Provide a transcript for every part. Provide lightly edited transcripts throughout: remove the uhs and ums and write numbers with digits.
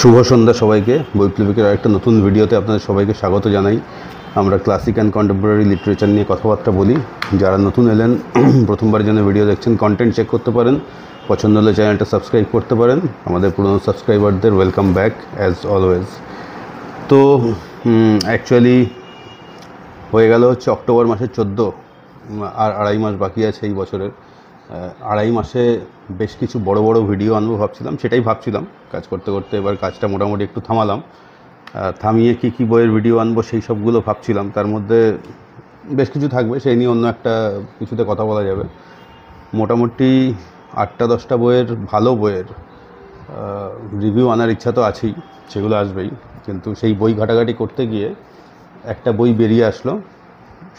শুভ সন্ধ্যা সবাইকে। বৈপ্লবিকের আরেকটা নতুন ভিডিওতে আপনাদের সবাইকে স্বাগত জানাই। আমরা ক্লাসিক অ্যান্ড কন্টেম্পোরারি লিটারেচার নিয়ে কথাবার্তা বলি। যারা নতুন এলেন, প্রথমবারের জন্য ভিডিও দেখছেন, কন্টেন্ট চেক করতে পারেন, পছন্দ হলে চ্যানেলটা সাবস্ক্রাইব করতে পারেন। আমাদের পুরনো সাবস্ক্রাইবারদের ওয়েলকাম ব্যাক অ্যাজ অলওয়েজ। তো অ্যাকচুয়ালি হয়ে গেল হচ্ছে অক্টোবর মাসের 14, আর আড়াই মাস বাকি আছে এই বছরের। আড়াই মাসে বেশ কিছু বড় বড় ভিডিও আনবো ভাবছিলাম, সেটাই ভাবছিলাম কাজ করতে করতে। এবার কাজটা মোটামুটি একটু থামালাম, থামিয়ে কী বইয়ের ভিডিও আনবো সেই সবগুলো ভাবছিলাম। তার মধ্যে বেশ কিছু থাকবে, সেই নিয়ে অন্য একটা কিছুতে কথা বলা যাবে। মোটামুটি 8-10টা বইয়ের, ভালো বইয়ের রিভিউ আনার ইচ্ছা তো আছেই, সেগুলো আসবেই। কিন্তু সেই বই ঘাটাঘাটি করতে গিয়ে একটা বই বেরিয়ে আসলো,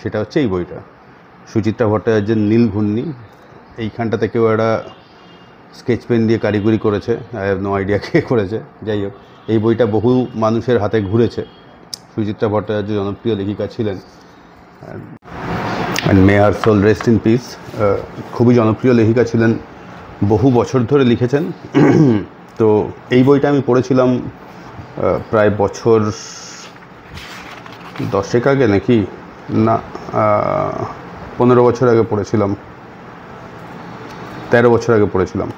সেটা হচ্ছে এই বইটা, সুচিত্রা ভট্টাচার্যের নীলঘূর্ণি। এইখানটা থেকেও একটা স্কেচ পেন দিয়ে কারিগরি করেছে, আই হ্যাভ নো আইডিয়া কে করেছে। যাই হোক, এই বইটা বহু মানুষের হাতে ঘুরেছে। সুচিত্রা ভট্টাচার্য জনপ্রিয় লেখিকা ছিলেন, and may her soul rest in peace. খুবই জনপ্রিয় লেখিকা ছিলেন, বহু বছর ধরে লিখেছেন। তো এই বইটা আমি পড়েছিলাম প্রায় বছর 10 আগে, নাকি না 15 বছর আগে পড়েছিলাম, 13 বছর আগে পড়েছিলাম।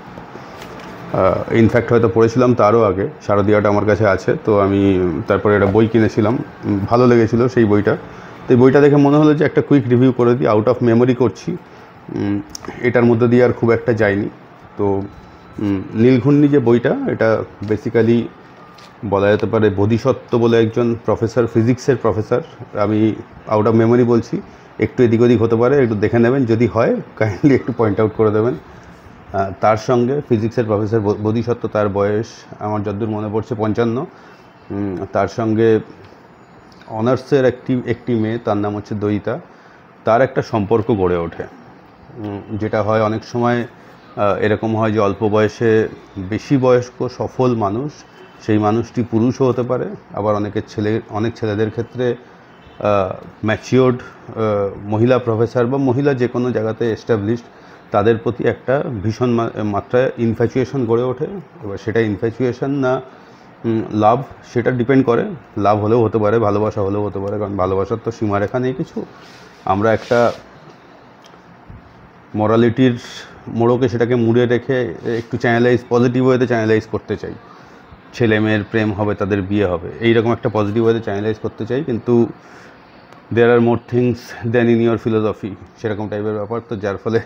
ইনফ্যাক্ট হয়তো পড়েছিলাম তারও আগে। শারদীয়াটা আমার কাছে আছে, তো আমি তারপরে একটা বই কিনেছিলাম, ভালো লেগেছিলো সেই বইটা। তো এই বইটা দেখে মনে হলো যে একটা কুইক রিভিউ করে দিই। আউট অফ মেমোরি করছি, এটার মধ্যে দিয়ে আর খুব একটা যায়নি। তো নীলঘূর্ণি যে বইটা, এটা বেসিক্যালি বলা যেতে পারে বোধিসত্ত্ব বলে একজন প্রফেসর, ফিজিক্সের প্রফেসর, আমি আউট অফ মেমোরি বলছি, একটু এদিক ওদিক হতে পারে, একটু দেখে নেবেন, যদি হয় কাইন্ডলি একটু পয়েন্ট আউট করে দেবেন। তার সঙ্গে ফিজিক্সের প্রফেসর বোধিসত্ত্ব, তার বয়স আমার যতদূর মনে পড়ছে 55। তার সঙ্গে অনার্সের একটি মেয়ে, তার নাম হচ্ছে দয়িতা। তার একটা সম্পর্ক গড়ে ওঠে, যেটা হয় অনেক সময় এরকম হয় যে অল্প বয়সে বেশি বয়স্ক সফল মানুষ, সেই মানুষটি পুরুষও হতে পারে, আবার অনেক ছেলেদের ক্ষেত্রে ম্যাচিওর্ড মহিলা প্রফেসর বা মহিলা যে কোনো জায়গাতে এস্টাবলিশড, তাদের প্রতি একটা ভীষণ মাত্রায় ইনফ্যাচুয়েশন গড়ে ওঠে। এবার সেটা ইনফ্যাচুয়েশন না লাভ, সেটা ডিপেন্ড করে। লাভ হলেও হতে পারে, ভালোবাসা হলেও হতে পারে, কারণ ভালোবাসার তো সীমারেখা নেই কিছু। আমরা একটা মরালিটির মোড়কে সেটাকে মুড়ে রেখে একটু চ্যানেলাইজ, পজিটিভ ওয়েতে চ্যানেলাইজ করতে চাই। ছেলে মেয়ের প্রেম হবে, তাদের বিয়ে হবে, এইরকম একটা পজিটিভ ওয়েতে চ্যানেলাইজ করতে চাই। কিন্তু there are more things than in your philosophy, সেরকম টাইপের ব্যাপার। তো যার ফলে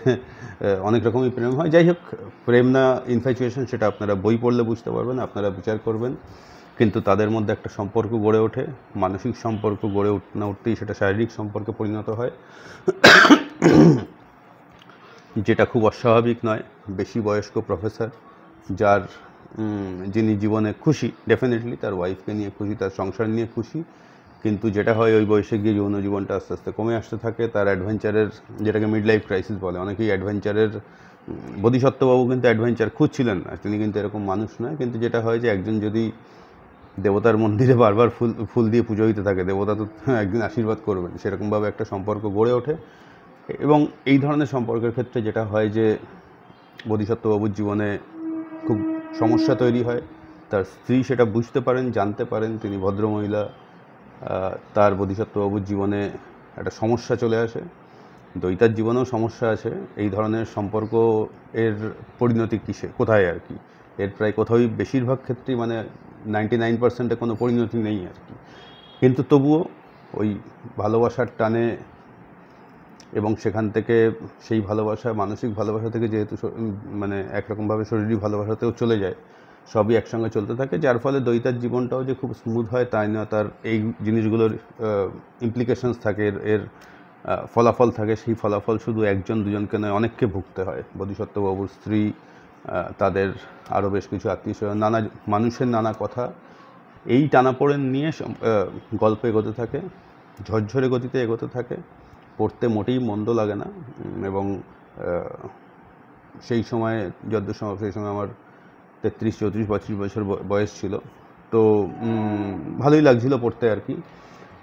অনেক রকমই প্রেম হয়। যাই হোক, প্রেম না ইনফ্যাচুয়েশন, সেটা আপনারা বই পড়লে বুঝতে পারবেন, আপনারা বিচার করবেন। কিন্তু তাদের মধ্যে একটা সম্পর্ক গড়ে ওঠে, মানসিক সম্পর্ক গড়ে না উঠতেই সেটা শারীরিক সম্পর্কে পরিণত হয়, যেটা খুব অস্বাভাবিক নয়। বেশি বয়স্ক প্রফেসর, যিনি জীবনে খুশি, ডেফিনেটলি তার ওয়াইফকে নিয়ে খুশি, তার সংসার নিয়ে খুশি, কিন্তু যেটা হয় ওই বয়সে গিয়ে যৌন জীবনটা আস্তে আস্তে কমে আসতে থাকে। তার অ্যাডভেঞ্চারের, যেটাকে মিড লাইফ ক্রাইসিস বলে, অনেকেই অ্যাডভেঞ্চারের, বোধিসত্ত্ববাবু কিন্তু অ্যাডভেঞ্চার খুঁজছিলেন না, তিনি কিন্তু এরকম মানুষ নয়। কিন্তু যেটা হয় যে একজন যদি দেবতার মন্দিরে বারবার ফুল দিয়ে পুজো দিতে থাকে, দেবতা তো একদিন আশীর্বাদ করবেন, সেরকমভাবে একটা সম্পর্ক গড়ে ওঠে। এবং এই ধরনের সম্পর্কের ক্ষেত্রে যেটা হয় যে বোধিসত্ত্ববাবুর জীবনে খুব সমস্যা তৈরি হয়। তার স্ত্রী সেটা বুঝতে পারেন, জানতে পারেন, তিনি ভদ্রমহিলা, তার বোধিসত্ত্ববাবুর জীবনে একটা সমস্যা চলে আসে। দয়িতার জীবনেও সমস্যা আছে। এই ধরনের সম্পর্ক এর পরিণতি কোথায় আর কি, এর প্রায় কোথাওই বেশিরভাগ ক্ষেত্রেই, মানে 99%-এ কোনো পরিণতি নেই আর কি। কিন্তু তবুও ওই ভালোবাসার টানে, এবং সেখান থেকে সেই ভালোবাসা, মানসিক ভালোবাসা থেকে যেহেতু মানে একরকমভাবে শরীরী ভালোবাসাতেও চলে যায়, সবই একসঙ্গে চলতে থাকে। যার ফলে দয়িতার জীবনটাও যে খুব স্মুথ হয় তাই না, তার এই জিনিসগুলোর ইমপ্লিকেশনস থাকে, এর ফলাফল থাকে। সেই ফলাফল শুধু একজন দুজনকে নয়, অনেককে ভুগতে হয়। বোধিসত্ত্ববাবুর স্ত্রী, তাদের আরও বেশ কিছু আত্মীয়স্বজন, নানা মানুষের নানা কথা, এই টানাপোড়েন নিয়ে গল্প এগোতে থাকে, ঝরঝরে গতিতে এগোতে থাকে। পড়তে মোটেই মন্দ লাগে না। এবং সেই সময় সেই সময় আমার 33-34-35 বছর বয়স ছিল, তো ভালোই লাগছিল পড়তে আর কি।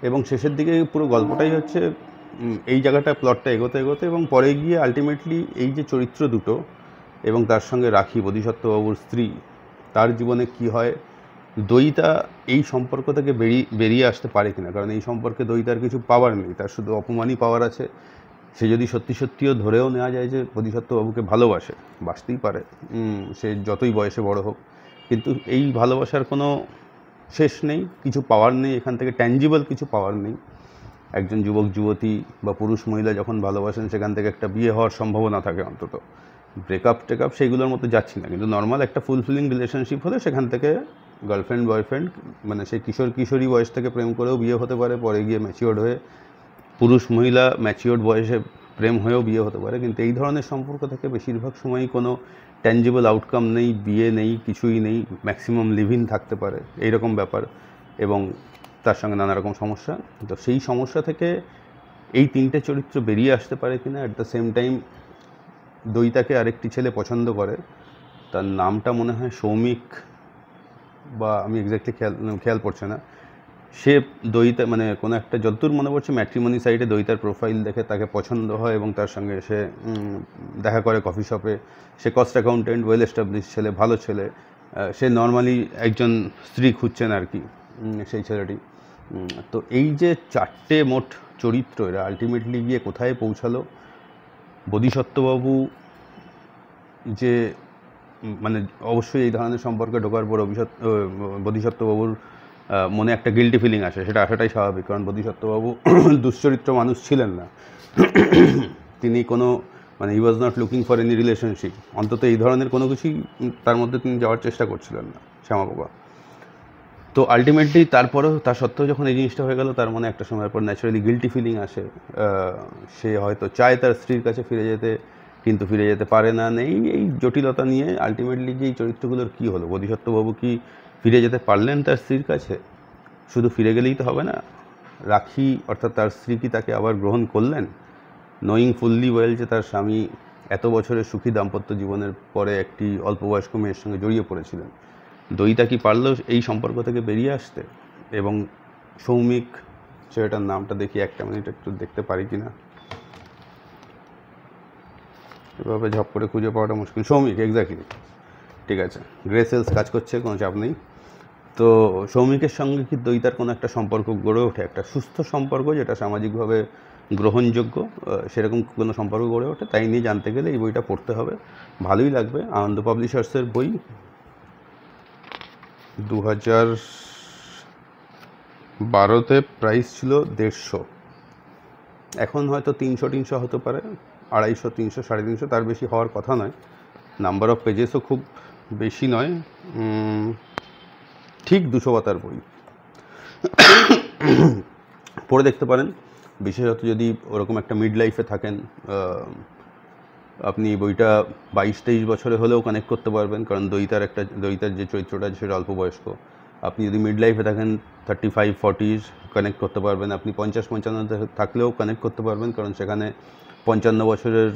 এবং শেষের দিকে পুরো গল্পটাই হচ্ছে এই জায়গাটা, প্লটটা এগোতে এগোতে, এবং পরে গিয়ে আলটিমেটলি এই যে চরিত্র দুটো, এবং তার সঙ্গে রাখি বোধিসত্ত্ববাবুর স্ত্রী, তার জীবনে কি হয়, দয়িতা এই সম্পর্ক থেকে বেরিয়ে আসতে পারে কিনা, কারণ এই সম্পর্কে দয়িতার কিছু পাওয়ার নেই, তার শুধু অপমানই পাওয়ার আছে। সে যদি সত্যিও ধরেও নেওয়া যায় যে বোধিসত্ত্ববাবুকে ভালোবাসে, বাসতেই পারে, সে যতই বয়সে বড় হোক, কিন্তু এই ভালোবাসার কোনো শেষ নেই, কিছু পাওয়ার নেই এখান থেকে, ট্যাঞ্জিবল কিছু পাওয়ার নেই। একজন যুবক যুবতী বা পুরুষ মহিলা যখন ভালোবাসেন সেখান থেকে একটা বিয়ে হওয়ার সম্ভাবনা থাকে, অন্তত ব্রেকআপ টেকআপ সেইগুলোর মতো যাচ্ছি না, কিন্তু নর্মাল একটা ফুলফিলিং রিলেশনশিপ হলে সেখান থেকে গার্লফ্রেন্ড বয়ফ্রেন্ড, মানে সেই কিশোরী বয়স থেকে প্রেম করেও বিয়ে হতে পারে, পরে গিয়ে ম্যাচিওর্ড হয়ে পুরুষ মহিলা ম্যাচিওর্ড বয়সে প্রেম হয়েও বিয়ে হতে পারে। কিন্তু এই ধরনের সম্পর্ক থেকে বেশিরভাগ সময়ই কোনো ট্যাঞ্জিবল আউটকাম নেই, বিয়ে নেই, কিছুই নেই, ম্যাক্সিমাম লিভ ইন থাকতে পারে, এইরকম ব্যাপার, এবং তার সঙ্গে নানা রকম সমস্যা। তো সেই সমস্যা থেকে এই তিনটে চরিত্র বেরিয়ে আসতে পারে কিনা। অ্যাট দ্য সেম টাইম দয়িতাকে আরেকটি ছেলে পছন্দ করে, তার নামটা মনে হয় সৌমিক, বা আমি এক্স্যাক্টলি খেয়াল পড়ছে না। সে দয়িতা মানে কোনো একটা, যতদূর মনে পড়ছে ম্যাট্রিমনি সাইটে দয়িতার প্রোফাইল দেখে তাকে পছন্দ হয় এবং তার সঙ্গে সে দেখা করে কফি শপে। সে কস্ট অ্যাকাউন্টেন্ট, ওয়েল এস্টাবলিশ ছেলে, ভালো ছেলে, সে নর্মালি একজন স্ত্রী খুঁজছেন আর কি সেই ছেলেটি। তো এই যে চারটে মোট চরিত্র, এরা আলটিমেটলি গিয়ে কোথায় পৌঁছালো? বোধিসত্ত্ববাবু যে মানে অবশ্যই এই ধরনের সম্পর্কে ঢোকার পর বোধিসত্ত্ববাবুর মনে একটা গিল্টি ফিলিং আসে, সেটা আসাটাই স্বাভাবিক, কারণ বোধিসত্ত্ববাবু দুশ্চরিত্র মানুষ ছিলেন না। তিনি কোনো মানে he was not looking for any relationship, অন্তত এই ধরনের কোনো কিছুই তার মধ্যে তিনি যাওয়ার চেষ্টা করছিলেন না, শ্যামা বাবা। তো আলটিমেটলি তারপরেও তার সত্ত্বেও যখন এই জিনিসটা হয়ে গেল, তার মনে একটা সময়ের পর ন্যাচারালি গিল্টি ফিলিং আসে। সে হয়তো চায় তার স্ত্রীর কাছে ফিরে যেতে, কিন্তু ফিরে যেতে পারে না। এই জটিলতা নিয়ে আলটিমেটলি যে এই চরিত্রগুলোর কী হলো? বোধিসত্ত্ববাবু কি ফিরে যেতে পারলেন তার স্ত্রীর কাছে? শুধু ফিরে গেলেই তো হবে না, রাখি অর্থাৎ তার স্ত্রী কি তাকে আবার গ্রহণ করলেন, নোয়িং ফুললি ওয়েল যে তার স্বামী এত বছরের সুখী দাম্পত্য জীবনের পরে একটি অল্প বয়স্ক মেয়ের সঙ্গে জড়িয়ে পড়েছিলেন? দয়িতা কি পারল এই সম্পর্ক থেকে বেরিয়ে আসতে? এবং সৌমিক, ছেলেটার নামটা দেখি একটা মিনিট একটু দেখতে পারি কি না, এভাবে ঝপ করে খুঁজে পাওয়াটা মুশকিল। সৌমিক, এক্স্যাক্টলি, ঠিক আছে, গ্রে সেলস কাজ করছে, কোনো চাপ নেই। তো সৌমিকের সঙ্গে কি দয়িতার কোনো একটা সম্পর্ক গড়ে ওঠে, একটা সুস্থ সম্পর্ক যেটা সামাজিকভাবে গ্রহণযোগ্য, সেরকম কোনো সম্পর্ক গড়ে ওঠে? তাই নিয়ে জানতে গেলে এই বইটা পড়তে হবে, ভালোই লাগবে। আনন্দ পাবলিশার্সের বই, 2012-তে প্রাইস ছিল 150, এখন হয়তো 300 হতে পারে, 250, 300, 350, তার বেশি হওয়ার কথা নয়। নাম্বার অফ পেজেসও খুব বেশি নয়, ঠিক 200 পাতার বই। পড়ে দেখতে পারেন, বিশেষত যদি ওরকম একটা মিড লাইফে থাকেন। আপনি বইটা 22-23 বছরে হলেও কানেক্ট করতে পারবেন, কারণ দয়িতার যে চরিত্রটা সেটা অল্প বয়স্ক। আপনি যদি মিড লাইফে থাকেন 35-40s, কানেক্ট করতে পারবেন। আপনি 50-55 থাকলেও কানেক্ট করতে পারবেন, কারণ সেখানে 55 বছরের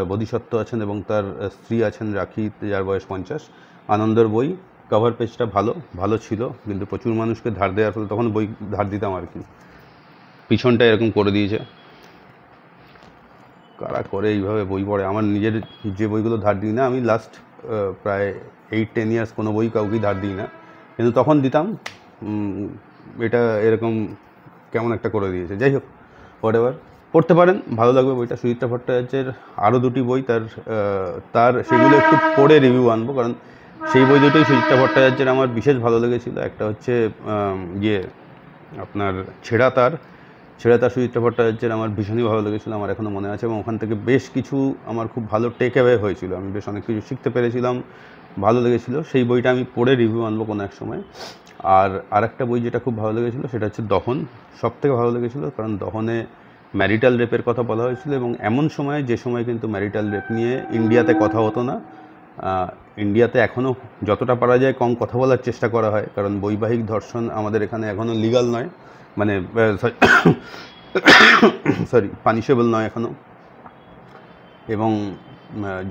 বোধিসত্ত্ব আছেন এবং তার স্ত্রী আছেন রাখি, যার বয়স 50। আনন্দের বই, কভার পেজটা ভালো ছিল, কিন্তু প্রচুর মানুষকে ধার দেওয়ার ফলে, তখন বই ধার দিতাম আর কি, পিছনটা এরকম করে দিয়েছে। কারা করে এইভাবে বই পড়ে? আমার নিজের যে বইগুলো ধার দিই না, আমি লাস্ট প্রায় 8-10 ইয়ার্স কোনো বই কাউকেই ধার দিই না, কিন্তু তখন দিতাম। এটা এরকম কেমন একটা করে দিয়েছে। যাই হোক, হোয়াটএভার, পড়তে পারেন, ভালো লাগবে বইটা। সুচিত্রা ভট্টাচার্যের আরও 2টি বই, তার সেগুলো একটু পড়ে রিভিউ আনবো, কারণ সেই বই দুটোই সুচিত্রা ভট্টাচার্যের আমার বিশেষ ভালো লেগেছিলো। একটা হচ্ছে আপনার ছেঁড়া তার সুচিত্রা ভট্টাচার্যের আমার ভীষণই ভালো লেগেছিলো, আমার এখনও মনে আছে, এবং ওখান থেকে বেশ কিছু আমার খুব ভালো টেক অ্যাওয়ে হয়েছিল, আমি বেশ অনেক কিছু শিখতে পেরেছিলাম, ভালো লেগেছিলো। সেই বইটা আমি পড়ে রিভিউ আনবো কোনো এক সময়। আর আরেকটা বই যেটা খুব ভালো লেগেছিলো সেটা হচ্ছে দহন। সবথেকে ভালো লেগেছিলো কারণ দহনে ম্যারিটাল রেপের কথা বলা হয়েছিল, এবং এমন সময় যে সময় কিন্তু ম্যারিটাল রেপ নিয়ে ইন্ডিয়াতে কথা হতো না। ইন্ডিয়াতে এখনও যতটা পারা যায় কম কথা বলার চেষ্টা করা হয়, কারণ বৈবাহিক ধর্ষণ আমাদের এখানে এখনও লিগাল নয়, মানে পানিশেবল নয় এখনও। এবং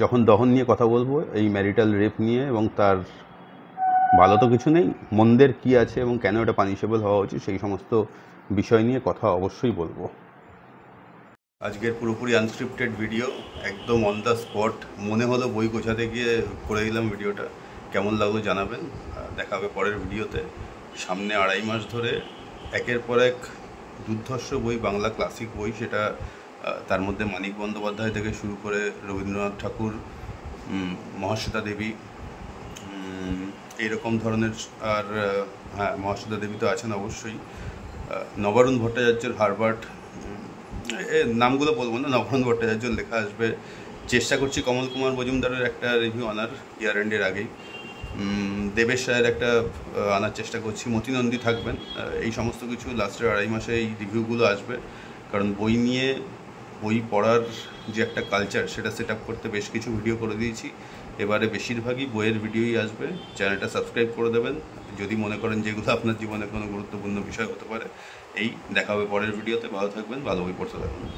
যখন দহন নিয়ে কথা বলবো, এই ম্যারিটাল রেপ নিয়ে, এবং তার ভালো তো কিছু নেই, মন্দের কি আছে এবং কেন এটা পানিশেবল হওয়া উচিত, সেই সমস্ত বিষয় নিয়ে কথা অবশ্যই বলবো। আজকের পুরোপুরি আনস্ক্রিপ্টেড ভিডিও, একদম অন দ্য স্পট, মনে হলো বই গোছাতে গিয়ে করে দিলাম ভিডিওটা। কেমন লাগলো জানাবেন। আর দেখা হবে পরের ভিডিওতে। সামনে 2.5 মাস ধরে একের পর এক দুর্ধর্ষ বই, বাংলা ক্লাসিক বই, সেটা তার মধ্যে মানিক বন্দ্যোপাধ্যায় থেকে শুরু করে রবীন্দ্রনাথ ঠাকুর, মহাশ্বেতা দেবী, এইরকম ধরনের, আর হ্যাঁ মহাশ্বেতা দেবী তো আছেন অবশ্যই, নবারুণ ভট্টাচার্যের হারবার্ট, নামগুলো বলবো না, নবারুণ ভট্টাচার্যের লেখা আসবে। চেষ্টা করছি কমল কুমার মজুমদারের একটা রিভিউ আনার ইয়ার এন্ডের আগেই, দেবেশ রায়ের একটা আনার চেষ্টা করছি, মতি নন্দী থাকবেন। এই সমস্ত কিছু লাস্টের 2.5 মাসে এই রিভিউগুলো আসবে, কারণ বই নিয়ে, বই পড়ার যে একটা কালচার সেটা সেট আপ করতে বেশ কিছু ভিডিও করে দিয়েছি। এবারে বেশিরভাগই বইয়ের ভিডিওই আসবে। চ্যানেলটা সাবস্ক্রাইব করে দেবেন যদি মনে করেন যেগুলো আপনার জীবনে কোনো গুরুত্বপূর্ণ বিষয় হতে পারে। এই দেখা হবে পরের ভিডিওতে। ভালো থাকবেন, ভালো বই পড়তে থাকবেন।